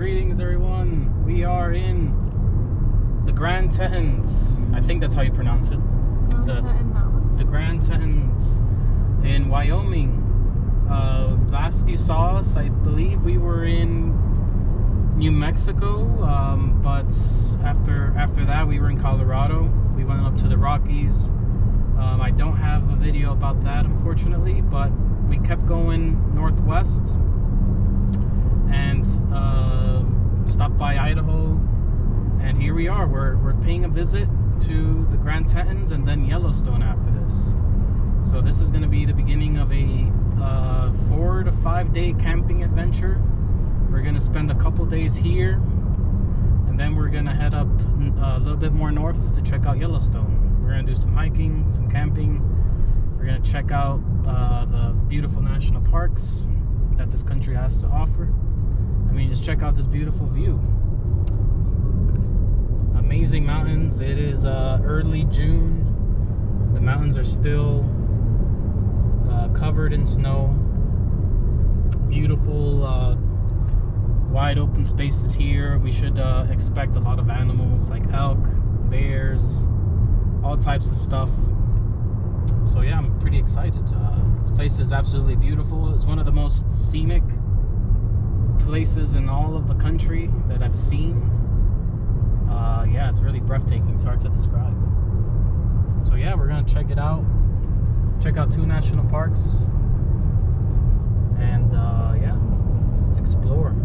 Greetings, everyone. We are in the Grand Tetons. I think that's how you pronounce it. The Grand Tetons in Wyoming. Last you saw us, I believe we were in New Mexico, but after that we were in Colorado. We went up to the Rockies. I don't have a video about that, unfortunately, but we kept going northwest and stopped by Idaho, and here we are. We're paying a visit to the Grand Tetons and then Yellowstone after this. So this is going to be the beginning of a 4 to 5 day camping adventure. We're going to spend a couple days here, and then we're going to head up a little bit more north to check out Yellowstone. We're going to do some hiking, some camping. We're going to check out the beautiful national parks that this country has to offer. I mean, just check out this beautiful view. Amazing mountains. It is early June. The mountains are still covered in snow. Beautiful wide open spaces here. We should expect a lot of animals like elk, bears, all types of stuff. So yeah, I'm pretty excited. This place is absolutely beautiful. It's one of the most scenic places in all of the country that I've seen. Yeah, it's really breathtaking. It's hard to describe. So yeah, we're gonna check it out. Check out 2 national parks, and yeah, explore.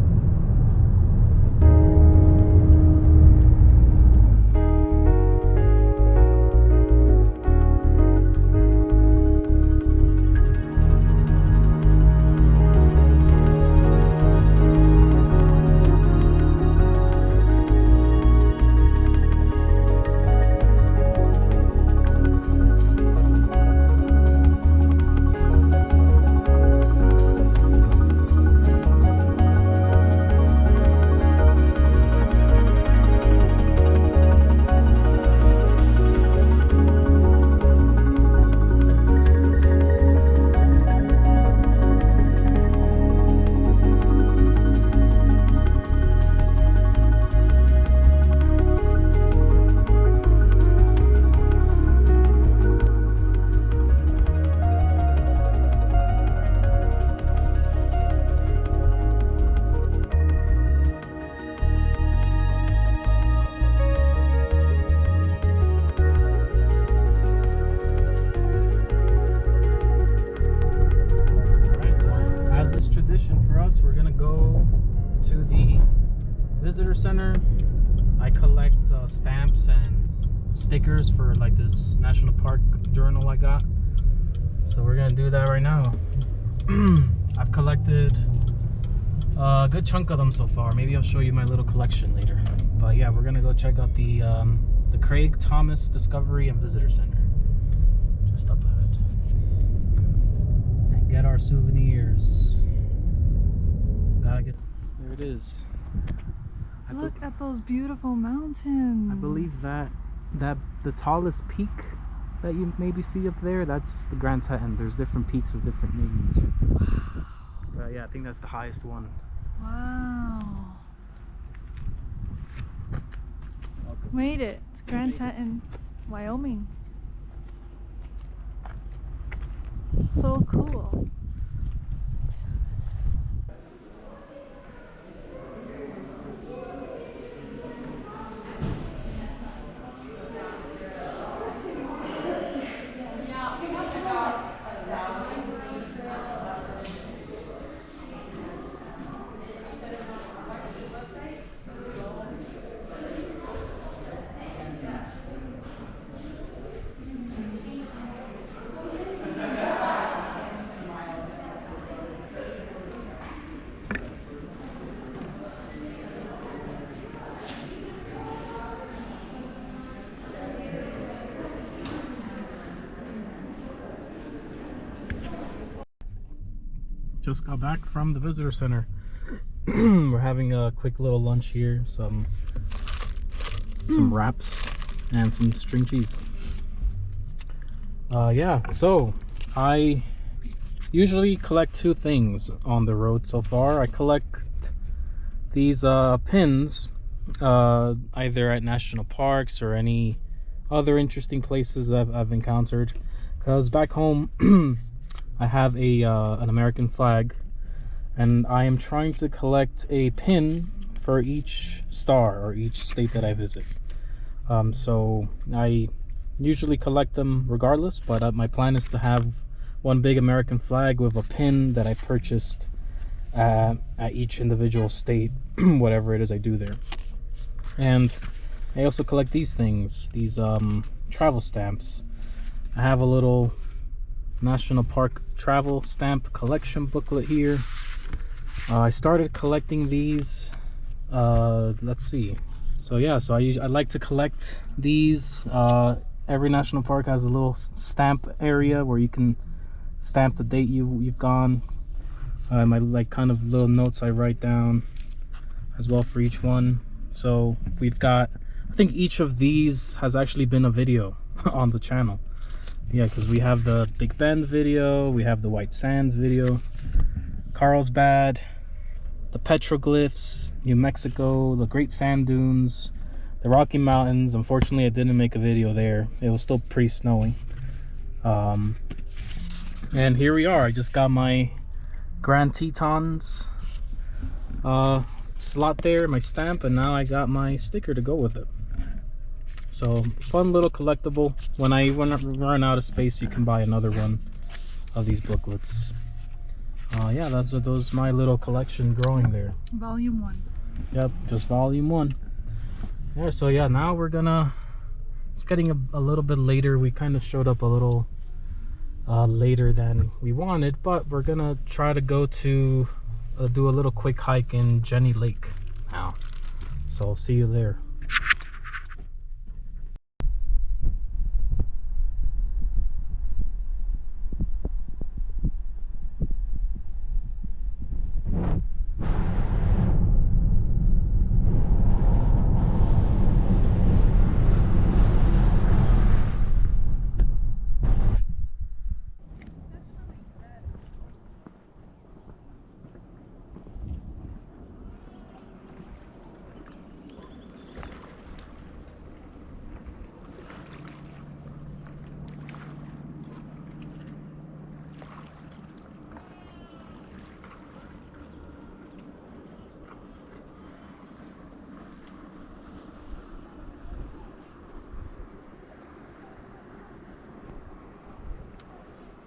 We're gonna go to the visitor center. I collect stamps and stickers for like this national park journal I got, so we're gonna do that right now. I've collected a good chunk of them so far. Maybe I'll show you my little collection later, but yeah, we're gonna go check out the Craig Thomas Discovery and Visitor Center just up ahead and get our souvenirs. There it is. Look at those beautiful mountains. I believe that the tallest peak that you maybe see up there, that's the Grand Teton. There's different peaks with different names. Wow. But yeah, I think that's the highest one. Wow. Welcome. Made it. It's Grand Teton, Wyoming. So cool. Just got back from the visitor center. We're having a quick little lunch here, some wraps and some string cheese. Yeah, so I usually collect two things on the road so far. I collect these pins either at national parks or any other interesting places I've encountered, because back home I have a an American flag, and I am trying to collect a pin for each star or each state that I visit. So I usually collect them regardless, but my plan is to have one big American flag with a pin that I purchased at each individual state, whatever it is I do there. And I also collect these things, these travel stamps. I have a little national park travel stamp collection booklet here. I started collecting these, let's see. So yeah, so I like to collect these. Every national park has a little stamp area where you can stamp the date you've gone. My like kind of little notes I write down as well for each one. So we've got, I think each of these has actually been a video on the channel. Yeah, because we have the Big Bend video, we have the White Sands video, Carlsbad, the petroglyphs, New Mexico, the Great Sand Dunes, the Rocky Mountains. Unfortunately, I didn't make a video there. It was still pretty snowy. And here we are. I just got my Grand Tetons slot there, my stamp, and now I got my sticker to go with it. So fun little collectible. When I run out of space, you can buy another one of these booklets. Yeah, those my little collection growing there. Volume 1. Yep, just volume 1. Yeah, so yeah, now we're gonna, it's getting a little bit later. We kind of showed up a little later than we wanted, but we're gonna try to go to do a little quick hike in Jenny Lake now. So I'll see you there.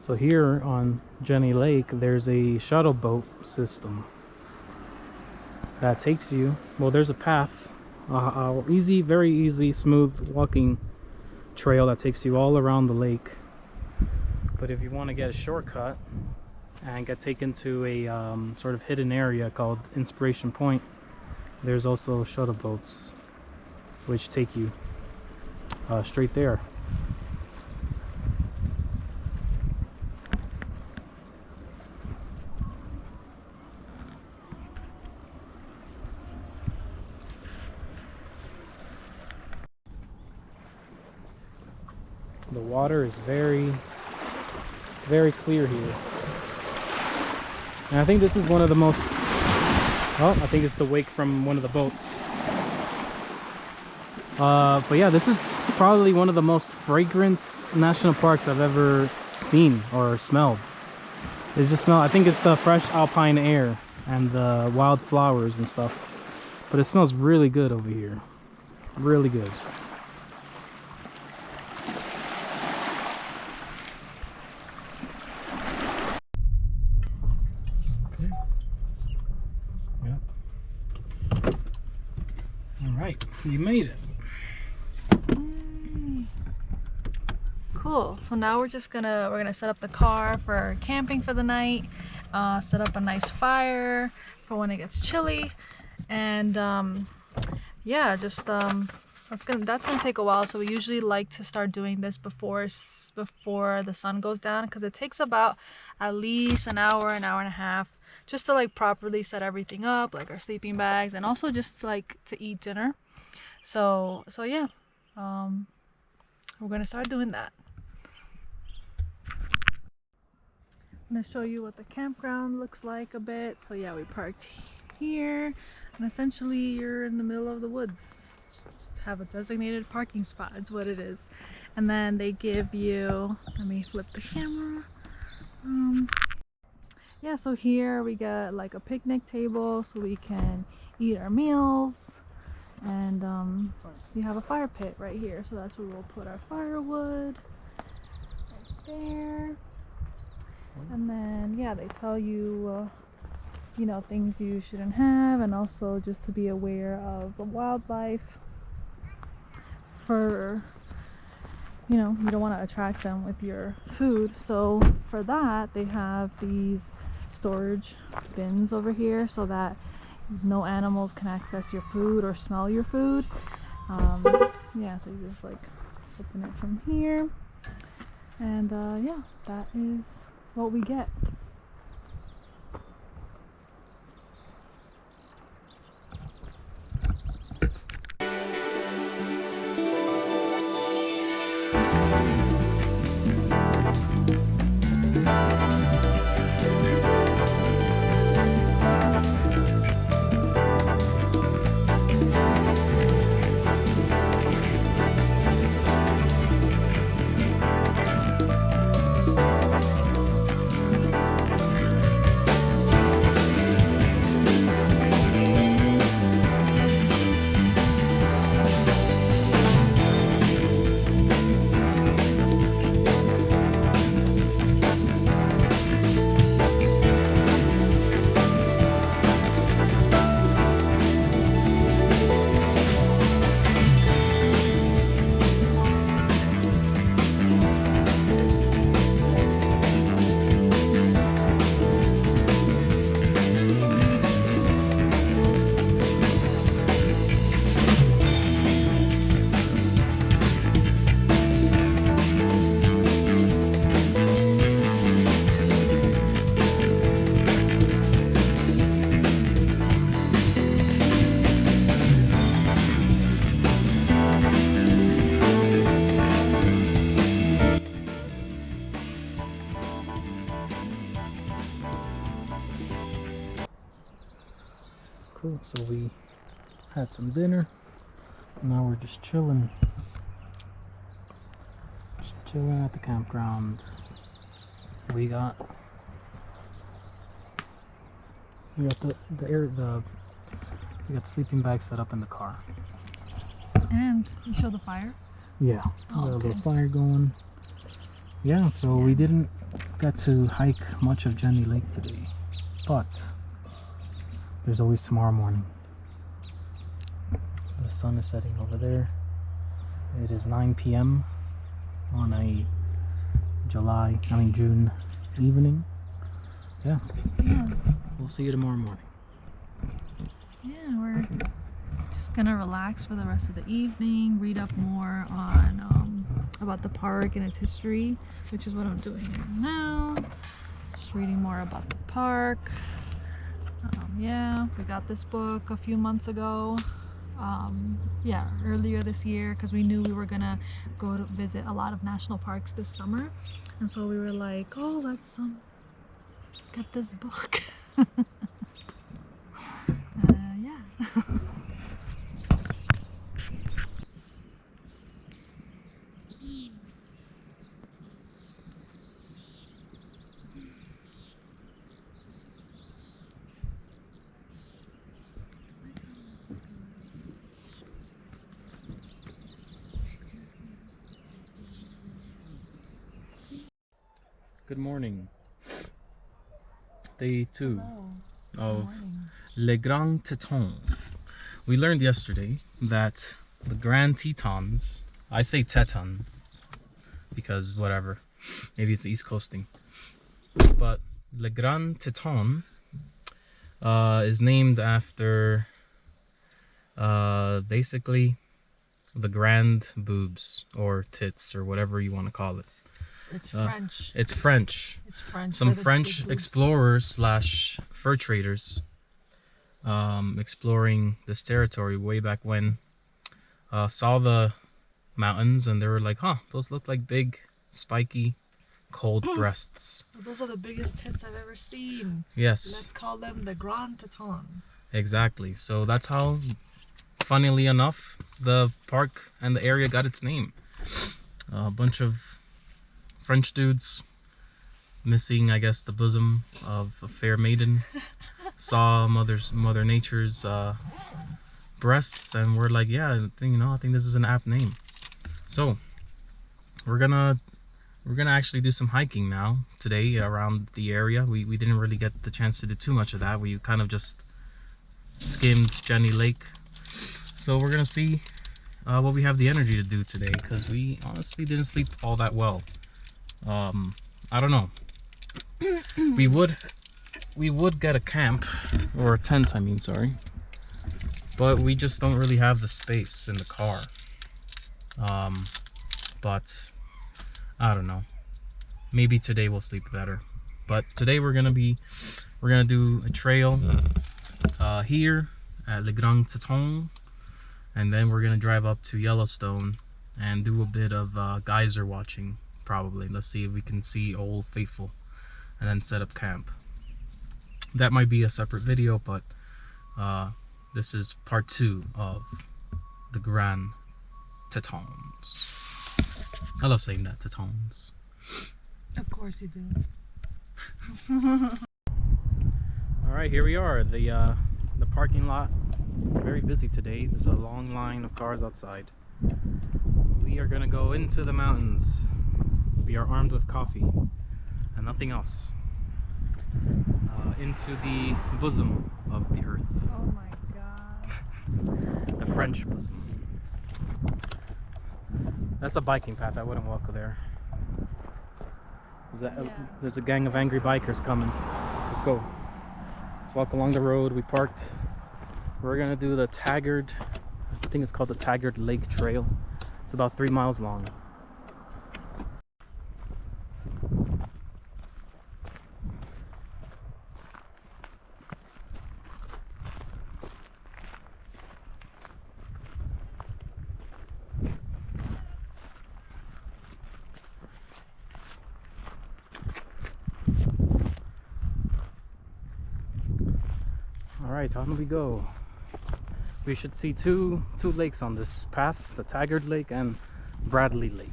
So here on Jenny Lake, there's a shuttle boat system that takes you, well, there's a path, easy, very easy, smooth walking trail that takes you all around the lake. But if you want to get a shortcut and get taken to a sort of hidden area called Inspiration Point, there's also shuttle boats which take you straight there. The water is very, very clear here. And I think this is one of the most, oh, I think it's the wake from one of the boats. But yeah, this is probably one of the most fragrant national parks I've ever seen or smelled. It's just smell, I think it's the fresh alpine air and the wild flowers and stuff. But it smells really good over here. Really good. You made it. Yay. Cool. So now we're gonna set up the car for camping for the night. Set up a nice fire for when it gets chilly, and yeah, just that's gonna take a while. So we usually like to start doing this before the sun goes down, because it takes about at least an hour and a half just to like properly set everything up, like our sleeping bags, and also just like to eat dinner. So yeah, we're gonna start doing that. I'm gonna show you what the campground looks like a bit. So yeah, we parked here. And essentially you're in the middle of the woods. Just have a designated parking spot, is what it is. And then they give you, let me flip the camera. Yeah, so here we got like a picnic table so we can eat our meals. And we have a fire pit right here, so that's where we'll put our firewood. Right there. And then, yeah, they tell you, you know, things you shouldn't have, and also just to be aware of the wildlife. For, you know, you don't want to attract them with your food. So for that, they have these storage bins over here so that no animals can access your food or smell your food. Yeah, so you just like open it from here, and yeah, that is what we get. Cool, so we had some dinner. Now we're just chilling. Just chilling at the campground. We got we got the sleeping bag set up in the car. And you show the fire? Yeah, oh, got a okay. little fire going. Yeah, so we didn't get to hike much of Jenny Lake today, but there's always tomorrow morning. The sun is setting over there. It is 9 p.m. on a June evening. Yeah. We'll see you tomorrow morning. Yeah, we're just gonna relax for the rest of the evening, read up more on about the park and its history, which is what I'm doing now. Just reading more about the park. Yeah, we got this book a few months ago. Yeah, earlier this year, because we knew we were gonna go to visit a lot of national parks this summer, and so we were like, oh, let's get this book. Yeah. Good morning. Day 2 Hello. of Le Grand Teton. We learned yesterday that the Grand Tetons, I say Teton because whatever, maybe it's East Coasting, but Le Grand Teton is named after basically the grand boobs or tits or whatever you want to call it. It's French. It's French. It's French. Some French explorers slash fur traders exploring this territory way back when saw the mountains and they were like, huh, those look like big, spiky, cold breasts. Those are the biggest tits I've ever seen. Yes. Let's call them the Grand Teton. Exactly. So that's how, funnily enough, the park and the area got its name. A bunch of French dudes missing, I guess, the bosom of a fair maiden saw Mother Nature's breasts, and we're like, yeah, I think this is an apt name. So we're gonna actually do some hiking now today around the area. We didn't really get the chance to do too much of that. We kind of just skimmed Jenny Lake. So we're gonna see what we have the energy to do today, because we honestly didn't sleep all that well. I don't know. we would get a camp, or a tent, I mean, sorry, but we just don't really have the space in the car. But I don't know, maybe today we'll sleep better. But today we're gonna do a trail here at Le Grand Tetons, and then we're gonna drive up to Yellowstone and do a bit of geyser watching, probably. Let's see if we can see Old Faithful, and then set up camp. That might be a separate video, but this is part 2 of the Grand Tetons. I love saying that, Tetons. Of course you do. All right, here we are. The parking lot is very busy today. There's a long line of cars outside. We are gonna go into the mountains. We are armed with coffee and nothing else. Into the bosom of the earth. Oh my god. The French bosom. That's a biking path. I wouldn't walk there. There's a gang of angry bikers coming. Let's go. Let's walk along the road. We parked. We're gonna do the Taggart, I think it's called the Taggart Lake Trail. It's about 3 miles long. Alright, on we go. We should see two lakes on this path, the Taggart Lake and Bradley Lake.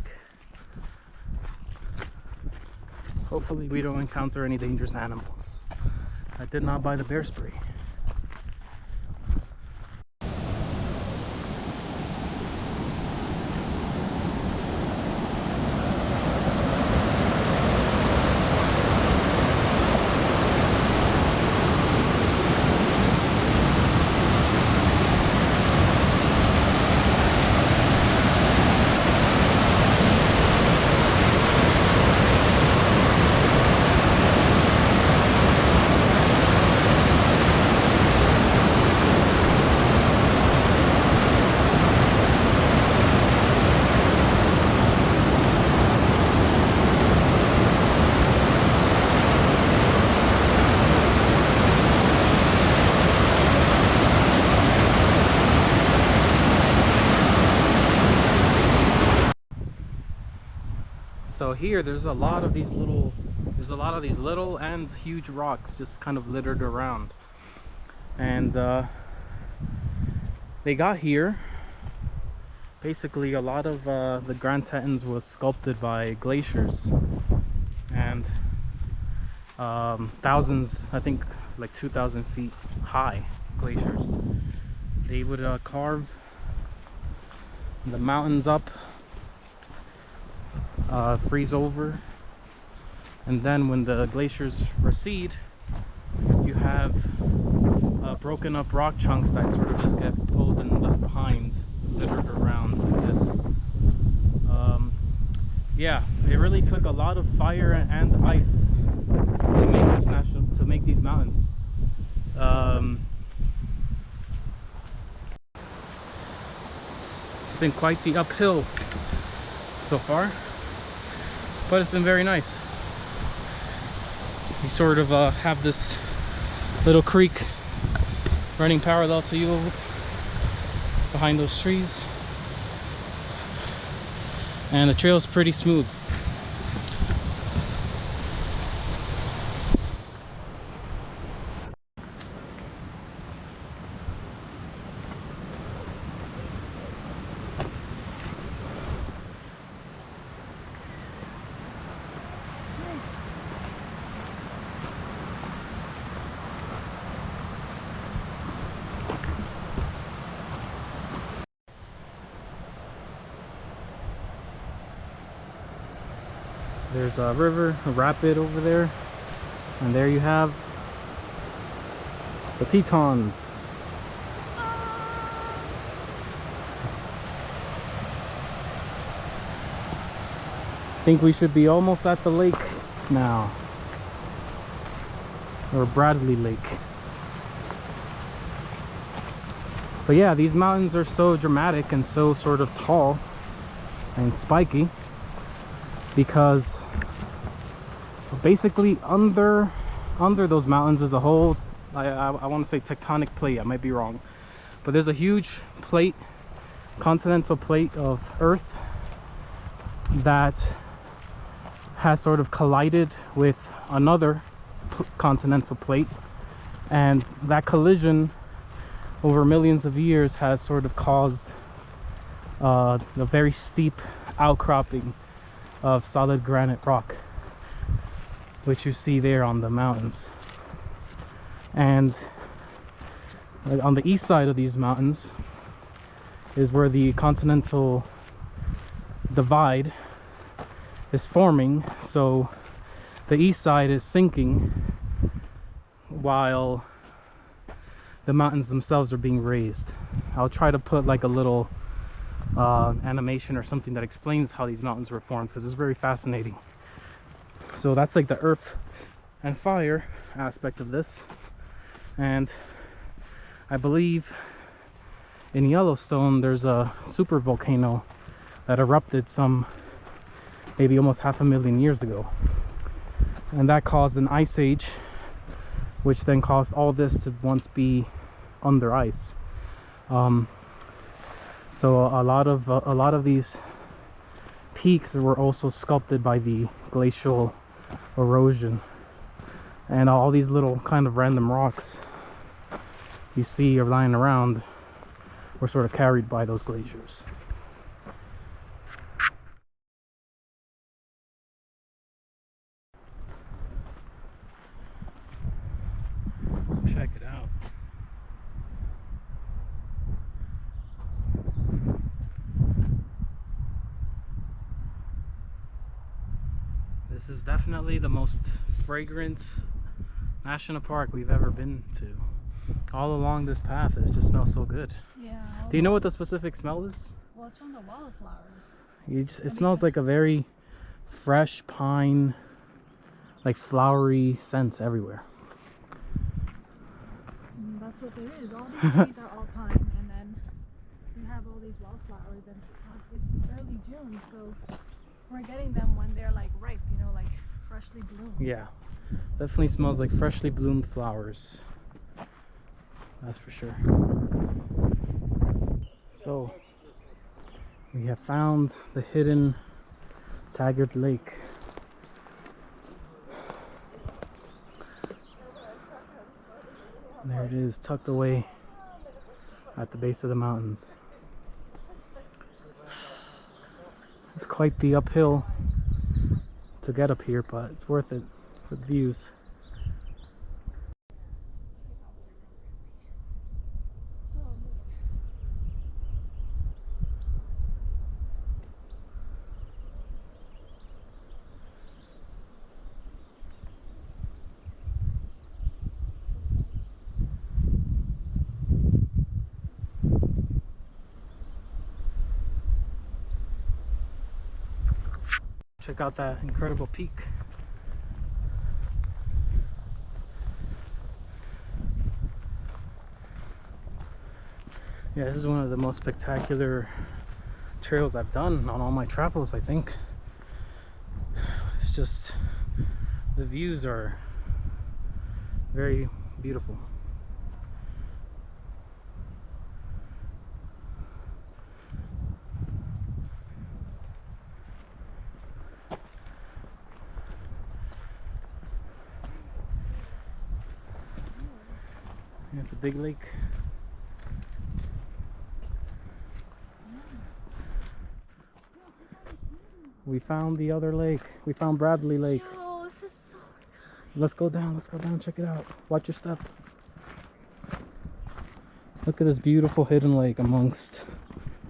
Hopefully we don't encounter any dangerous animals. I did not buy the bear spray. So here there's a lot of these little and huge rocks just kind of littered around, and they got here. Basically a lot of the Grand Tetons was sculpted by glaciers, and thousands, I think like 2,000 feet high glaciers. They would carve the mountains up, freeze over, and then when the glaciers recede, you have broken up rock chunks that sort of just get pulled and left behind, littered around like this. Yeah, it really took a lot of fire and ice to make these mountains. It's been quite the uphill so far, but it's been very nice. You sort of have this little creek running parallel to you behind those trees, and the trail is pretty smooth. There's a river, a rapid over there, and there you have the Tetons. I think we should be almost at the lake now, or Bradley Lake. But yeah, these mountains are so dramatic and so sort of tall and spiky because basically under those mountains is a whole, I want to say tectonic plate, I might be wrong, but there's a huge plate, continental plate of Earth that has sort of collided with another continental plate, and that collision over millions of years has sort of caused a very steep outcropping of solid granite rock, which you see there on the mountains. And on the east side of these mountains is where the continental divide is forming, so the east side is sinking while the mountains themselves are being raised. I'll try to put like a little animation or something that explains how these mountains were formed, because it's very fascinating. So that's like the earth and fire aspect of this. And I believe in Yellowstone there's a super volcano that erupted some maybe almost 500,000 years ago, and that caused an ice age, which then caused all this to once be under ice. So a lot of these peaks were also sculpted by the glacial erosion, and all these little kind of random rocks you see are lying around were sort of carried by those glaciers. Check it out. This is definitely the most fragrant national park we've ever been to. All along this path, it just smells so good. Yeah. Do you know what the specific smell is? Well, it's from the wildflowers. It smells like a very fresh pine, like flowery scents everywhere. That's what there is. All these trees are all pine, and then you have all these wildflowers, and it's early June, so we're getting them when they're like ripe, you know, like freshly bloomed. Yeah, definitely smells like freshly bloomed flowers. That's for sure. So we have found the hidden Taggart Lake. And there it is, tucked away at the base of the mountains. It's quite the uphill to get up here, but it's worth it for the views. Check out that incredible peak. Yeah, this is one of the most spectacular trails I've done on all my travels, I think. It's just, the views are very beautiful. It's a big lake. We found the other lake. We found Bradley Lake. Yo, this is so nice. Let's go down, check it out. Watch your step. Look at this beautiful hidden lake amongst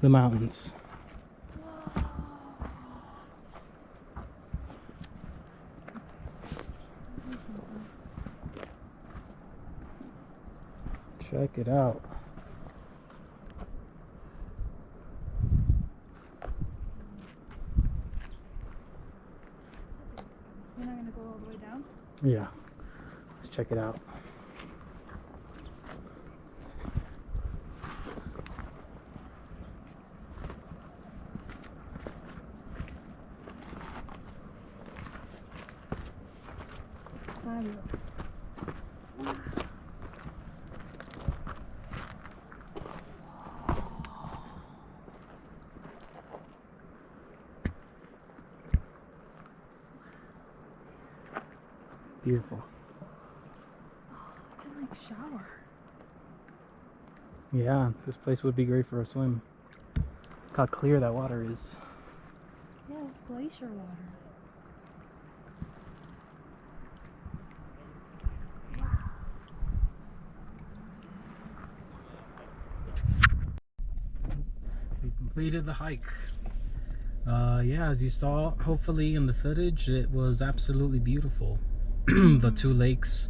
the mountains. Check it out. You're not gonna go all the way down? Yeah. Let's check it out. Fabulous. Beautiful. I can like shower. Yeah, this place would be great for a swim. Look how clear that water is. Yeah, it's glacier water. We completed the hike. Yeah, as you saw, hopefully in the footage, it was absolutely beautiful. The two lakes.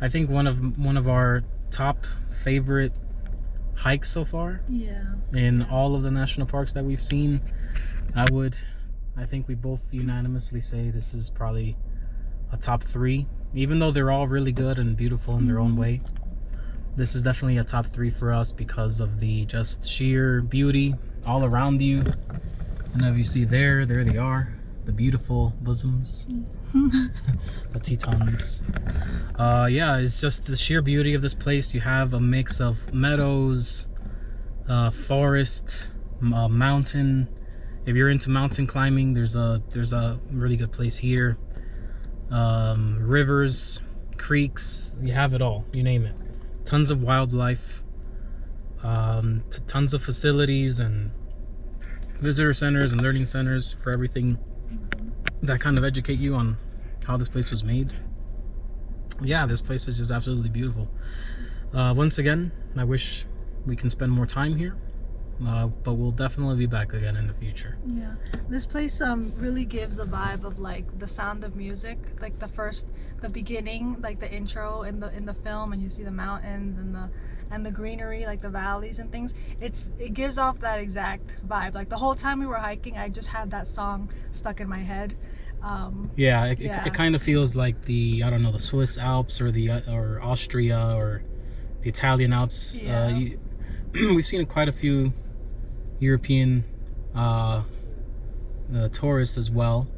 I think one of our top favorite hikes so far. Yeah. In all of the national parks that we've seen. I think we both unanimously say this is probably a top 3. Even though they're all really good and beautiful in their own way. This is definitely a top 3 for us because of the just sheer beauty all around you. And as you see there they are, the beautiful bosoms, the Tetons. Yeah, it's just the sheer beauty of this place. You have a mix of meadows, forest, mountain. If you're into mountain climbing, there's a really good place here. Rivers, creeks, you have it all, you name it. Tons of wildlife, tons of facilities and visitor centers and learning centers for everything that kind of educate you on how this place was made. Yeah, this place is just absolutely beautiful. Once again, I wish we can spend more time here, but we'll definitely be back again in the future. Yeah, this place really gives a vibe of like The Sound of Music, like the beginning, like the intro in the film, and you see the mountains and the greenery, like the valleys and things. It gives off that exact vibe. Like the whole time we were hiking, I just had that song stuck in my head. It kind of feels like the, I don't know, the Swiss Alps or or Austria or the Italian Alps. Yeah. We've seen quite a few European tourists as well.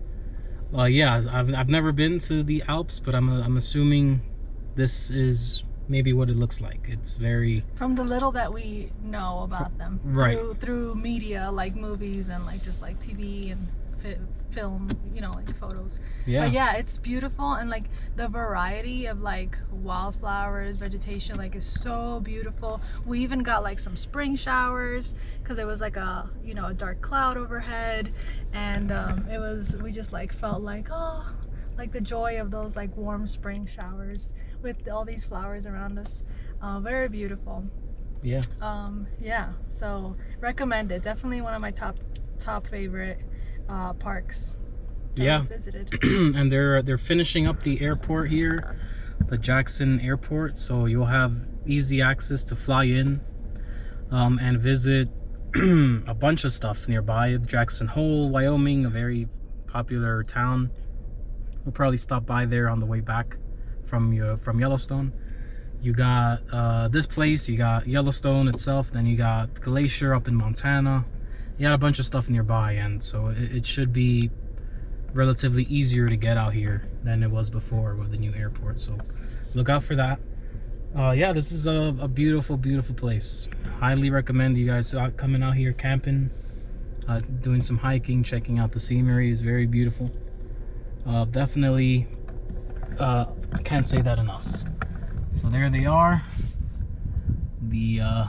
Yeah, I've never been to the Alps, but I'm assuming this is maybe what it looks like. It's very, from the little that we know about them, right, through media, like movies and like just like TV and film, you know, like photos. yeah. But yeah, it's beautiful, and like the variety of like wildflowers, vegetation, like is so beautiful. We even got like some spring showers because there was like a dark cloud overhead, and we just like felt like, oh, like the joy of those like warm spring showers with all these flowers around us. Very beautiful. Yeah. Yeah, so recommend it. Definitely one of my top favorite parks that Yeah. we visited. And they're finishing up the airport here, the Jackson Airport, so you'll have easy access to fly in and visit a bunch of stuff nearby. Jackson Hole, Wyoming, a very popular town. We'll probably stop by there on the way back from Yellowstone. You got this place, you got Yellowstone itself, then you got Glacier up in Montana. You got a bunch of stuff nearby, and so it should be relatively easier to get out here than it was before with the new airport, so look out for that. Yeah, this is a beautiful place. Highly recommend you guys coming out here camping, doing some hiking, checking out the scenery. Is very beautiful. Definitely, I can't say that enough. So there they are, the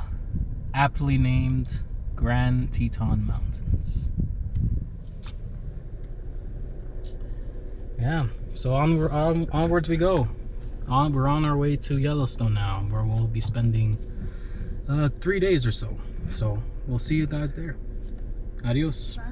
aptly named Grand Teton Mountains. Yeah, so onwards we go. We're on our way to Yellowstone now, where we'll be spending 3 days or so. So we'll see you guys there. Adios. Bye.